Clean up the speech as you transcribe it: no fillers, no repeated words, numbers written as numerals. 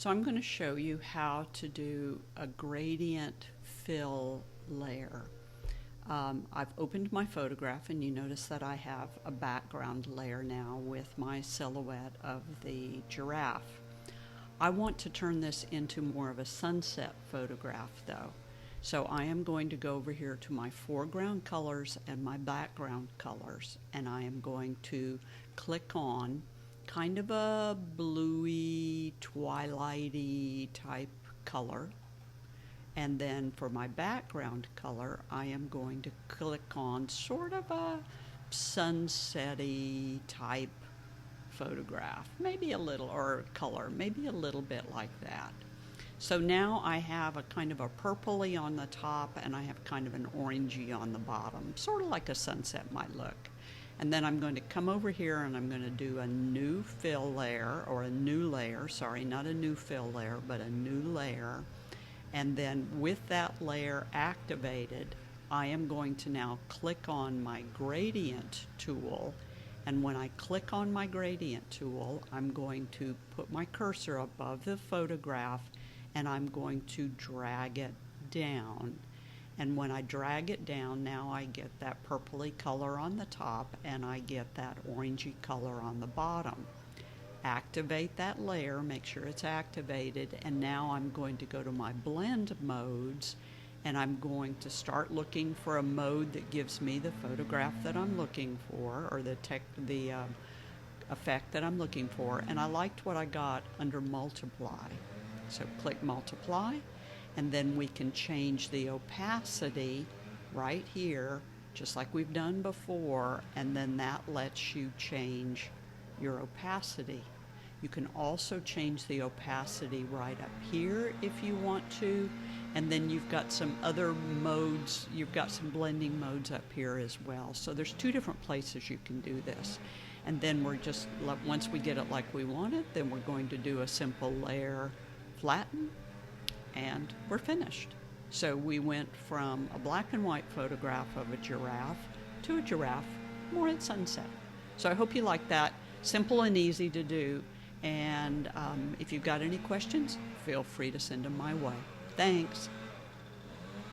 So I'm going to show you how to do a gradient fill layer. I've opened my photograph and you notice that I have a background layer now with my silhouette of the giraffe. I want to turn this into more of a sunset photograph though. So I am going to go over here to my foreground colors and my background colors, and I am going to click on kind of a bluey, twilighty type color. And then for my background color, I am going to click on sort of a sunsetty type photograph, maybe a little, or color, maybe a little bit like that. So now I have a kind of a purpley on the top and I have kind of an orangey on the bottom, sort of like a sunset might look. And then I'm going to come over here and I'm going to do a new fill layer, or a new layer, sorry, not a new fill layer, but a new layer. And then with that layer activated, I am going to now click on my gradient tool. And when I click on my gradient tool, I'm going to put my cursor above the photograph and I'm going to drag it down. And when I drag it down, now I get that purpley color on the top and I get that orangey color on the bottom. Activate that layer, make sure it's activated, and now I'm going to go to my blend modes and I'm going to start looking for a mode that gives me the photograph that I'm looking for, or the effect that I'm looking for. And I liked what I got under multiply. So click multiply, and then we can change the opacity right here, just like we've done before, and then that lets you change your opacity. You can also change the opacity right up here if you want to, and then you've got some other modes, you've got some blending modes up here as well. So there's two different places you can do this. And then we're just, once we get it like we want it, then we're going to do a simple layer flatten, and we're finished. So we went from a black and white photograph of a giraffe to a giraffe more at sunset. So I hope you like that. Simple and easy to do. And if you've got any questions, feel free to send them my way. Thanks.